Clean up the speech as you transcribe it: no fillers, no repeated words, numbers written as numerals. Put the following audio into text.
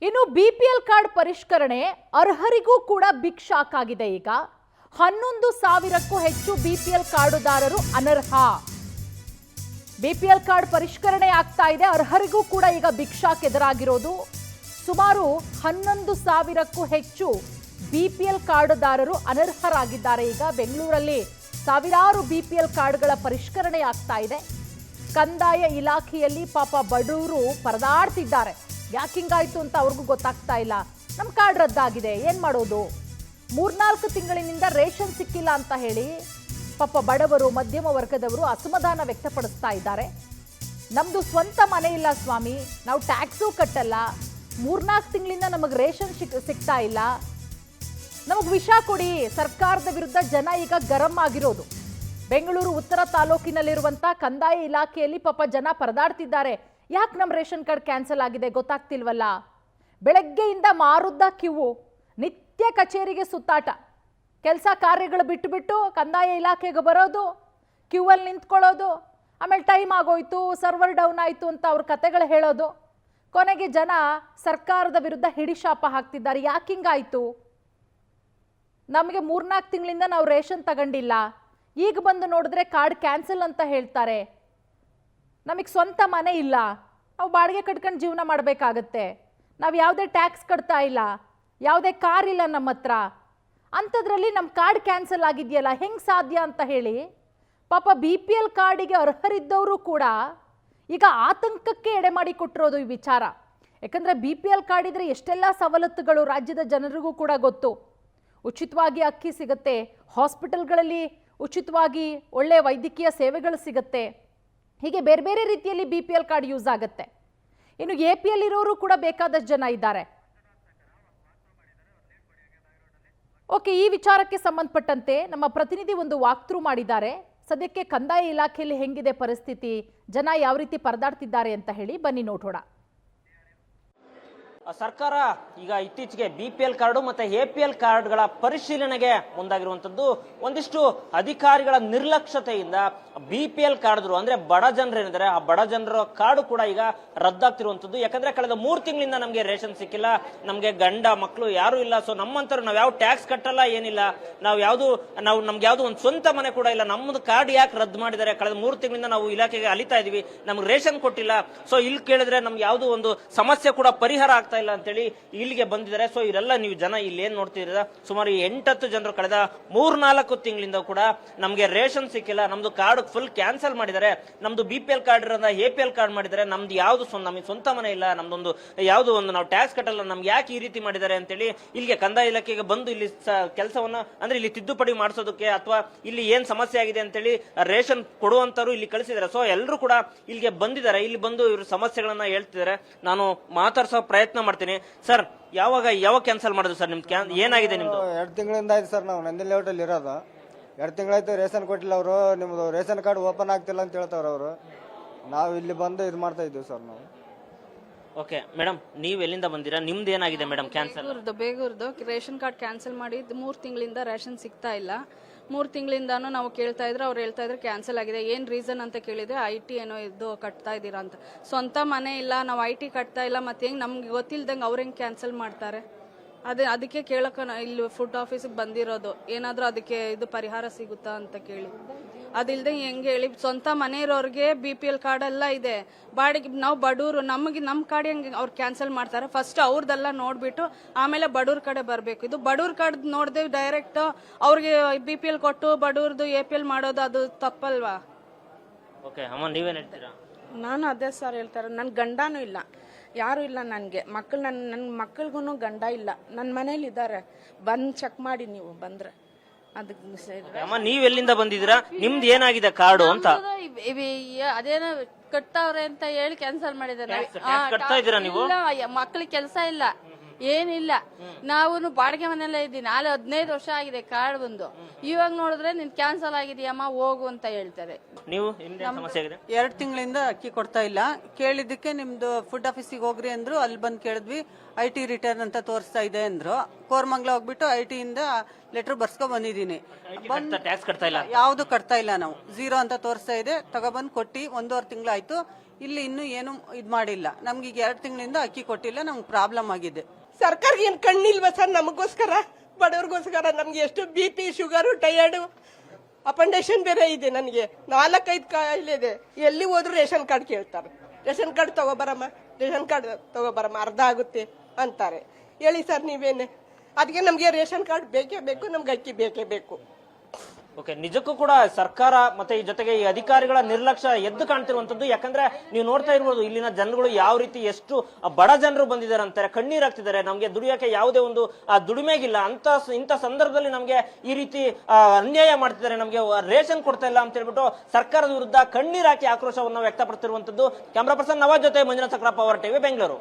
ಇನ್ನು BPL card ಪರಿಷ್ಕರಣೆ ಅರ್ಹರಿಗೂ ಕೂಡ ಬಿಗ್ ಶಾಕ್ ಆಗಿದೆ. ಈಗ 11,000ಕ್ಕೂ ಹೆಚ್ಚು ಬಿಪಿಎಲ್ ಕಾರ್ಡುದಾರರು ಅನರ್ಹ. ಬಿಪಿಎಲ್ ಕಾರ್ಡ್ ಪರಿಷ್ಕರಣೆ ಆಗ್ತಾ ಇದೆ, ಅರ್ಹರಿಗೂ ಕೂಡ ಈಗ ಬಿಗ್ ಶಾಕ್ ಎದುರಾಗಿರೋದು. ಸುಮಾರು 11,000ಕ್ಕೂ ಹೆಚ್ಚು ಬಿಪಿಎಲ್ ಕಾರ್ಡುದಾರರು ಅನರ್ಹರಾಗಿದ್ದಾರೆ. ಈಗ ಬೆಂಗಳೂರಲ್ಲಿ ಸಾವಿರಾರು ಬಿಪಿಎಲ್ ಕಾರ್ಡ್ಗಳ ಪರಿಷ್ಕರಣೆ ಆಗ್ತಾ ಇದೆ. ಕಂದಾಯ ಇಲಾಖೆಯಲ್ಲಿ ಪಾಪ ಬಡವರು ಪರದಾಡ್ತಿದ್ದಾರೆ. ಯಾಕಿಂಗಾಯ್ತು ಅಂತ ಅವ್ರಿಗೂ ಗೊತ್ತಾಗ್ತಾ ಇಲ್ಲ. ನಮ್ಮ ಕಾರ್ಡ್ ರದ್ದಾಗಿದೆ, ಏನ್ ಮಾಡೋದು? 3-4 ತಿಂಗಳಿನಿಂದ ರೇಷನ್ ಸಿಕ್ಕಿಲ್ಲ ಅಂತ ಹೇಳಿ ಪಾಪ ಬಡವರು, ಮಧ್ಯಮ ವರ್ಗದವರು ಅಸಮಾಧಾನ ವ್ಯಕ್ತಪಡಿಸ್ತಾ ಇದ್ದಾರೆ. ನಮ್ದು ಸ್ವಂತ ಮನೆ ಇಲ್ಲ ಸ್ವಾಮಿ, ನಾವು ಟ್ಯಾಕ್ಸು ಕಟ್ಟಲ್ಲ, 3-4 ತಿಂಗಳಿಂದ ನಮಗೆ ರೇಷನ್ ಸಿಗ್ತಾ ಇಲ್ಲ, ನಮಗೆ ವಿಷ ಕೊಡಿ. ಸರ್ಕಾರದ ವಿರುದ್ಧ ಜನ ಈಗ ಗರಂ ಆಗಿರೋದು. ಬೆಂಗಳೂರು ಉತ್ತರ ತಾಲೂಕಿನಲ್ಲಿರುವಂತ ಕಂದಾಯ ಇಲಾಖೆಯಲ್ಲಿ ಪಾಪ ಜನ ಪರದಾಡ್ತಿದ್ದಾರೆ. ಯಾಕೆ ನಮ್ಮ ರೇಷನ್ ಕಾರ್ಡ್ ಕ್ಯಾನ್ಸಲ್ ಆಗಿದೆ ಗೊತ್ತಾಗ್ತಿಲ್ವಲ್ಲ. ಬೆಳಗ್ಗೆಯಿಂದ ಮಾರುದ್ದ ಕ್ಯೂ, ನಿತ್ಯ ಕಚೇರಿಗೆ ಸುತ್ತಾಟ, ಕೆಲಸ ಕಾರ್ಯಗಳು ಬಿಟ್ಟು ಕಂದಾಯ ಇಲಾಖೆಗೆ ಬರೋದು, ಕ್ಯೂ ಅಲ್ಲಿ ನಿಂತ್ಕೊಳ್ಳೋದು, ಆಮೇಲೆ ಟೈಮ್ ಆಗೋಯ್ತು, ಸರ್ವರ್ ಡೌನ್ ಆಯಿತು ಅಂತ ಅವ್ರ ಕತೆಗಳು ಹೇಳೋದು. ಕೊನೆಗೆ ಜನ ಸರ್ಕಾರದ ವಿರುದ್ಧ ಹಿಡಿಶಾಪ ಹಾಕ್ತಿದ್ದಾರೆ. ಯಾಕಿಂಗಾಯ್ತು? ನಮಗೆ 3-4 ತಿಂಗಳಿಂದ ನಾವು ರೇಷನ್ ತಗೊಂಡಿಲ್ಲ, ಈಗ ಬಂದು ನೋಡಿದ್ರೆ ಕಾರ್ಡ್ ಕ್ಯಾನ್ಸಲ್ ಅಂತ ಹೇಳ್ತಾರೆ. ನಮಗೆ ಸ್ವಂತ ಮನೆ ಇಲ್ಲ, ನಾವು ಬಾಡಿಗೆ ಕಟ್ಕೊಂಡು ಜೀವನ ಮಾಡಬೇಕಾಗತ್ತೆ, ನಾವು ಯಾವುದೇ ಟ್ಯಾಕ್ಸ್ ಕಟ್ತಾ ಇಲ್ಲ, ಯಾವುದೇ ಕಾರ್ ಇಲ್ಲ ನಮ್ಮ ಹತ್ರ, ಅಂಥದ್ರಲ್ಲಿ ನಮ್ಮ ಕಾರ್ಡ್ ಕ್ಯಾನ್ಸಲ್ ಆಗಿದೆಯಲ್ಲ, ಹೆಂಗೆ ಸಾಧ್ಯ ಅಂತ ಹೇಳಿ ಪಾಪ ಬಿ ಪಿ ಎಲ್ ಕಾರ್ಡಿಗೆ ಅರ್ಹರಿದ್ದವರು ಕೂಡ ಈಗ ಆತಂಕಕ್ಕೆ ಎಡೆ ಮಾಡಿ ಕೊಟ್ಟಿರೋದು ಈ ವಿಚಾರ. ಯಾಕಂದರೆ ಬಿ ಪಿ ಎಲ್ ಕಾರ್ಡ್ ಇದ್ರೆ ಎಷ್ಟೆಲ್ಲ ಸವಲತ್ತುಗಳು ರಾಜ್ಯದ ಜನರಿಗೂ ಕೂಡ ಗೊತ್ತು. ಉಚಿತವಾಗಿ ಅಕ್ಕಿ ಸಿಗುತ್ತೆ, ಹಾಸ್ಪಿಟಲ್ಗಳಲ್ಲಿ ಉಚಿತವಾಗಿ ಒಳ್ಳೆಯ ವೈದ್ಯಕೀಯ ಸೇವೆಗಳು ಸಿಗುತ್ತೆ, ಹೀಗೆ ಬೇರೆ ಬೇರೆ ರೀತಿಯಲ್ಲಿ B P L card use ಆಗುತ್ತೆ. ಇನ್ನು ಎ ಪಿ ಎಲ್ ಇರೋರು ಕೂಡ ಬೇಕಾದಷ್ಟು ಜನ ಇದ್ದಾರೆ. ಓಕೆ, ಈ ವಿಚಾರಕ್ಕೆ ಸಂಬಂಧಪಟ್ಟಂತೆ ನಮ್ಮ ಪ್ರತಿನಿಧಿ ಒಂದು ವಾಕ್ ಥ್ರೂ ಮಾಡಿದ್ದಾರೆ. ಸದ್ಯಕ್ಕೆ ಕಂದಾಯ ಇಲಾಖೆಯಲ್ಲಿ ಹೆಂಗಿದೆ ಪರಿಸ್ಥಿತಿ, ಜನ ಯಾವ ರೀತಿ ಪರದಾಡ್ತಿದ್ದಾರೆ ಅಂತ ಹೇಳಿ ಬನ್ನಿ ನೋಡೋಣ. ಸರ್ಕಾರ ಈಗ ಇತ್ತೀಚೆಗೆ ಬಿಪಿಎಲ್ ಕಾರ್ಡು ಮತ್ತೆ ಎಪಿಎಲ್ ಕಾರ್ಡ್ಗಳ ಪರಿಶೀಲನೆಗೆ ಮುಂದಾಗಿರುವಂತದ್ದು. ಒಂದಿಷ್ಟು ಅಧಿಕಾರಿಗಳ ನಿರ್ಲಕ್ಷ್ಯತೆಯಿಂದ ಬಿಪಿಎಲ್ ಕಾರ್ಡ್ರು ಅಂದ್ರೆ ಬಡ ಜನರು ಏನಿದ್ದಾರೆ ಆ ಬಡ ಜನರ ಕಾರ್ಡು ಕೂಡ ಈಗ ರದ್ದಾಗ್ತಿರುವಂತದ್ದು. ಯಾಕಂದ್ರೆ ಕಳೆದ 3 ತಿಂಗಳಿಂದ ನಮಗೆ ರೇಷನ್ ಸಿಕ್ಕಿಲ್ಲ, ನಮ್ಗೆ ಗಂಡ ಮಕ್ಕಳು ಯಾರು ಇಲ್ಲ. ಸೊ ನಮ್ಮಂತರು ನಾವ್ ಯಾವ ಟ್ಯಾಕ್ಸ್ ಕಟ್ಟಲ್ಲ, ಏನಿಲ್ಲ, ನಮ್ಗೆ ಯಾವ್ದು ಒಂದು ಸ್ವಂತ ಮನೆ ಕೂಡ ಇಲ್ಲ. ನಮ್ಮದು ಕಾರ್ಡ್ ಯಾಕೆ ರದ್ದು ಮಾಡಿದ್ದಾರೆ? ಕಳೆದ 3 ತಿಂಗಳಿಂದ ನಾವು ಇಲಾಖೆಗೆ ಅಲಿತಾ ಇದೀವಿ, ನಮ್ಗೆ ರೇಷನ್ ಕೊಟ್ಟಿಲ್ಲ. ಸೊ ಇಲ್ಲಿ ಕೇಳಿದ್ರೆ ನಮ್ಗೆ ಯಾವ್ದು ಒಂದು ಸಮಸ್ಯೆ ಕೂಡ ಪರಿಹಾರ ಆಗ್ತಾ ಇಲ್ಲ ಅಂತೇಳಿ ಇಲ್ಲಿಗೆ ಬಂದಿದ್ದಾರೆ. ಸೊ ಇವರೆಲ್ಲ ನೀವು ಜನ ಇಲ್ಲಿ ಏನ್ ನೋಡ್ತಿದ್ದೀರಾ, ಸುಮಾರು 8-10 ಜನರು ಕಳೆದ 3-4 ತಿಂಗಳಿಂದ ಕೂಡ ನಮ್ಗೆ ರೇಷನ್ ಸಿಕ್ಕಿಲ್ಲ, ನಮ್ದು ಕಾರ್ಡ್ ಫುಲ್ ಕ್ಯಾನ್ಸಲ್ ಮಾಡಿದ್ದಾರೆ, ನಮ್ದು ಬಿಪಿಎಲ್ ಕಾರ್ಡ್ ಇರೋದ ಎಪಿಎಲ್ ಕಾರ್ಡ್ ಮಾಡಿದ್ದಾರೆ, ನಮ್ದು ಯಾವ್ದು ನಮಗೆ ಸ್ವಂತ ಮನೆ ಇಲ್ಲ, ನಮ್ದೊಂದು ಯಾವ್ದು ಒಂದು ನಾವು ಟ್ಯಾಕ್ಸ್ ಕಟ್ಟಲ್ಲ, ನಮ್ಗೆ ಯಾಕೆ ಈ ರೀತಿ ಮಾಡಿದ್ದಾರೆ ಅಂತೇಳಿ ಇಲ್ಲಿಗೆ ಕಂದಾಯ ಇಲಾಖೆಗೆ ಬಂದು ಇಲ್ಲಿ ಕೆಲಸವನ್ನ ಅಂದ್ರೆ ಇಲ್ಲಿ ತಿದ್ದುಪಡಿ ಮಾಡಿಸೋದಕ್ಕೆ ಅಥವಾ ಇಲ್ಲಿ ಏನ್ ಸಮಸ್ಯೆ ಆಗಿದೆ ಅಂತೇಳಿ ರೇಷನ್ ಕೊಡುವಂತರು ಇಲ್ಲಿ ಕಳಿಸಿದ್ದಾರೆ. ಸೊ ಎಲ್ಲರೂ ಕೂಡ ಇಲ್ಲಿಗೆ ಬಂದಿದ್ದಾರೆ. ಇಲ್ಲಿ ಬಂದು ಇವರು ಸಮಸ್ಯೆಗಳನ್ನ ಹೇಳ್ತಿದ್ದಾರೆ. ನಾನು ಮಾತಾಡ್ಸೋ ಪ್ರಯತ್ನ ಮಾಡ್ತೀನಿ. ಸರ್, ಯಾವಾಗ ಕ್ಯಾನ್ಸಲ್ ಮಾಡೋದು ಸರ್? ನಿಮ್ದು ಏನಾಗಿದೆ? ನಿಮ್ದು 2 ತಿಂಗಳಿಂದ ಆಯ್ತು ಸರ್. ನಾವು ನಂದಿನ ಲೇಔಟ್ ಅಲ್ಲಿ ಇರೋದು 2 ತಿಂಗಳಾಯ್ತು. ರೇಷನ್ ಕೊಟ್ಟಿಲ್ಲ ಅವರು. ನಿಮ್ದು ರೇಷನ್ ಕಾರ್ಡ್ ಓಪನ್ ಆಗ್ತಿಲ್ಲ ಅಂತ ಹೇಳ್ತಾವ್ರ ಅವರು. ನಾವು ಇಲ್ಲಿ ಬಂದು ಇದು ಮಾಡ್ತಾ ಇದ್ದೀವಿ ಸರ್ ನಾವು. ಓಕೆ ಮೇಡಮ್, ನೀವು ಎಲ್ಲಿಂದ ಬಂದಿರಾ? ನಿಮ್ದು ಏನಾಗಿದೆ ಮೇಡಮ್ ಕ್ಯಾನ್ಸಲ್? ಬೇಗೂರ್ದು ರೇಷನ್ ಕಾರ್ಡ್ ಕ್ಯಾನ್ಸಲ್ ಮಾಡಿ 3 ತಿಂಗಳಿಂದ ರೇಷನ್ ಸಿಗ್ತಾ ಇಲ್ಲ. 3 ತಿಂಗಳಿಂದಾನು ನಾವು ಕೇಳ್ತಾ ಇದ್ರೆ ಅವ್ರು ಹೇಳ್ತಾ ಇದ್ರೆ ಕ್ಯಾನ್ಸಲ್ ಆಗಿದೆ. ಏನ್ ರೀಸನ್ ಅಂತ ಕೇಳಿದ್ರೆ IT ಏನೋ ಇದು ಕಟ್ತಾ ಇದ್ದೀರಾ ಅಂತ. ಸ್ವಂತ ಮನೆ ಇಲ್ಲ, ನಾವು IT ಕಟ್ತಾ ಇಲ್ಲ, ಮತ್ತೆ ಹೆಂಗ್ ನಮ್ಗೆ ಗೊತ್ತಿಲ್ದಂಗೆ ಅವ್ರ ಹೆಂಗ್ ಕ್ಯಾನ್ಸಲ್ ಮಾಡ್ತಾರೆ? ಅದಕ್ಕೆ ಕೇಳಕ್ಕೆ ಇಲ್ಲಿ ಫುಡ್ ಆಫೀಸಿಗೆ ಬಂದಿರೋದು. ಏನಾದ್ರೂ ಅದಕ್ಕೆ ಇದು ಪರಿಹಾರ ಸಿಗುತ್ತಾ ಅಂತ ಕೇಳಿ. ಅದಿಲ್ದೆ ಹೆಂಗೆ ಹೇಳಿ, ಸ್ವಂತ ಮನೆ ಇರೋರಿಗೆ BPL ಕಾರ್ಡ್ ಎಲ್ಲ ಇದೆ, ಬಾಡಿಗೆ ನಾವು ಬಡವರು, ನಮ್ಮ ಕಾರ್ಡ್ ಹೆಂಗೆ ಅವ್ರು ಕ್ಯಾನ್ಸಲ್ ಮಾಡ್ತಾರೆ? ಫಸ್ಟ್ ಅವ್ರದ್ದೆಲ್ಲ ನೋಡ್ಬಿಟ್ಟು ಆಮೇಲೆ ಬಡವ್ರ ಕಡೆ ಬರಬೇಕು. ಇದು ಬಡವ್ರ ಕಾರ್ಡ್ ನೋಡ್ದೆ ಡೈರೆಕ್ಟ್ ಅವ್ರಿಗೆ BPL ಕೊಟ್ಟು ಬಡವ್ರದ್ದು APL ಮಾಡೋದು ಅದು ತಪ್ಪಲ್ವಾ? ಓಕೆ ಅಮ್ಮ, ನೀವೇನ್ ಹೇಳ್ತೀರಾ? ನಾನು ಅದೇ ಸರ್ ಹೇಳ್ತಾರೆ. ನನ್ನ ಗಂಡನೂ ಇಲ್ಲ, ಯಾರು ಇಲ್ಲ ನನಗೆ. ಮಕ್ಕಳು ನನ್ನ ಮಕ್ಕಳಿಗೂ ಗಂಡ ಇಲ್ಲ, ನನ್ನ ಮನೇಲಿ ಇದ್ದಾರೆ. ಬಂದು ಚೆಕ್ ಮಾಡಿ ನೀವು ಬಂದ್ರೆ. ಅದಕ್ಕೆ ಅಮ್ಮ, ನೀವ್ ಎಲ್ಲಿಂದ ಬಂದಿದ್ದೀರಾ? ನಿಮ್ದು ಏನಾಗಿದೆ ಕಾರ್ಡು ಅಂತ? ಅದೇನೋ ಕಟ್ತಾವ್ರೆ ಅಂತ ಹೇಳಿ ಕ್ಯಾನ್ಸಲ್ ಮಾಡಿದ್ದಾರೆ. ಕಟ್ತಾ ಇದ್ದೀರಾ ನೀವು? ಮಕ್ಳಿಗೆ ಕೆಲಸ ಇಲ್ಲ, ಏನಿಲ್ಲ. ನಾವು ಬಾಡಿಗೆ ಮನೆಯಲ್ಲೇ ಇದ್ದೀನಿ. 15 ವರ್ಷ ಆಗಿದೆ ಕಾರ್ಡ್ ಬಂದು. ಇವಾಗ ನೋಡಿದ್ರೆ ನಿನ್ ಕ್ಯಾನ್ಸಲ್ ಆಗಿದೆಯಮ್ಮ, ಹೋಗು ಅಂತ ಹೇಳ್ತಾರೆ. ನೀವು ಸಮಸ್ಯೆ ಆಗಿದೆ? 2 ತಿಂಗಳಿಂದ ಅಕ್ಕಿ ಕೊಡ್ತಾ ಇಲ್ಲ. ಕೇಳಿದ್ದಕ್ಕೆ ನಿಮ್ದು ಫುಡ್ ಆಫೀಸಿಗೆ ಹೋಗ್ರಿ ಅಂದ್ರು. ಅಲ್ಲಿ ಬಂದು ಕೇಳಿದ್ವಿ, IT ರಿಟರ್ನ್ ಅಂತ ತೋರಿಸ್ತಾ ಇದೆ ಅಂದ್ರು. ಕೋರ್ಮಂಗ್ಲ ಹೋಗ್ಬಿಟ್ಟು IT ಇಂದ ಲೆಟರ್ ಬರ್ಸ್ಕೊ ಬಂದಿದ್ದೀನಿ. ಟ್ಯಾಕ್ಸ್ ಕಟ್ತಾ ಇಲ್ಲ, ಯಾವ್ದು ಕಟ್ತಾ ಇಲ್ಲ ನಾವು. 0 ಅಂತ ತೋರಿಸ್ತಾ ಇದೆ. ತಗೊಬಂದು ಕೊಟ್ಟಿ 1.5 ತಿಂಗಳಾಯ್ತು. ಇಲ್ಲಿ ಇನ್ನೂ ಏನು ಇದು ಮಾಡಿಲ್ಲ. ನಮ್ಗೆ ಈಗ 2 ತಿಂಗಳಿಂದ ಅಕ್ಕಿ ಕೊಟ್ಟಿಲ್ಲ, ನಮ್ಗೆ ಪ್ರಾಬ್ಲಮ್ ಆಗಿದೆ. ಸರ್ಕಾರಕ್ಕೆ ಏನು ಕಣ್ಣಿಲ್ವಾ ಸರ್? ನಮಗೋಸ್ಕರ, ಬಡವ್ರಿಗೋಸ್ಕರ. ನಮ್ಗೆ ಎಷ್ಟು BP, ಶುಗರು, ಟಯರ್ಡು, ಅಪೆಂಡೇಷನ್ ಬೇರೆ ಇದೆ. ನನಗೆ 4-5 ಕಾಯಿಲೆ ಇದೆ. ಎಲ್ಲಿ ಹೋದ್ರು ರೇಷನ್ ಕಾರ್ಡ್ ಕೇಳ್ತಾರೆ. ರೇಷನ್ ಕಾರ್ಡ್ ತಗೋಬರಮ್ಮ, ರೇಷನ್ ಕಾರ್ಡ್ ತಗೋಬರಮ್ಮ, ಅರ್ಧ ಆಗುತ್ತೆ ಅಂತಾರೆ. ಹೇಳಿ ಸರ್ ನೀವೇನೆ. ಅದಕ್ಕೆ ನಮಗೆ ರೇಷನ್ ಕಾರ್ಡ್ ಬೇಕೇ ಬೇಕು, ನಮ್ಗೆ ಅಕ್ಕಿ ಬೇಕೇ ಬೇಕು. ಓಕೆ, ನಿಜಕ್ಕೂ ಕೂಡ ಸರ್ಕಾರ ಮತ್ತೆ ಈ ಜೊತೆಗೆ ಈ ಅಧಿಕಾರಿಗಳ ನಿರ್ಲಕ್ಷ್ಯ ಎದ್ದು ಕಾಣ್ತಿರುವಂತದ್ದು. ಯಾಕಂದ್ರೆ ನೀವು ನೋಡ್ತಾ ಇರ್ಬೋದು ಇಲ್ಲಿನ ಜನಗಳು ಯಾವ ರೀತಿ ಎಷ್ಟು ಬಡ ಜನರು ಬಂದಿದ್ದಾರೆ ಅಂತಾರೆ, ಕಣ್ಣೀರಾಗ್ತಿದ್ದಾರೆ. ನಮ್ಗೆ ದುಡಿಯೋಕೆ ಯಾವುದೇ ಒಂದು ದುಡಿಮೆಗಿಲ್ಲ ಇಂಥ ಸಂದರ್ಭದಲ್ಲಿ ನಮ್ಗೆ ಈ ರೀತಿ ಅನ್ಯಾಯ ಮಾಡ್ತಿದ್ದಾರೆ, ನಮ್ಗೆ ರೇಷನ್ ಕೊಡ್ತಾ ಇಲ್ಲ ಅಂತ ಹೇಳ್ಬಿಟ್ಟು ಸರ್ಕಾರದ ವಿರುದ್ಧ ಕಣ್ಣೀರಾಕಿ ಆಕ್ರೋಶವನ್ನು ವ್ಯಕ್ತಪಡಿಸಿರುವಂತದ್ದು. ಕ್ಯಾಮರಾ ಪರ್ಸನ್ ನವಾಜ್ ಜೊತೆ ಮಂಜುನಾಥ್ ಸಕ್ರ, ಪವರ್ ಟಿವಿ, ಬೆಂಗಳೂರು.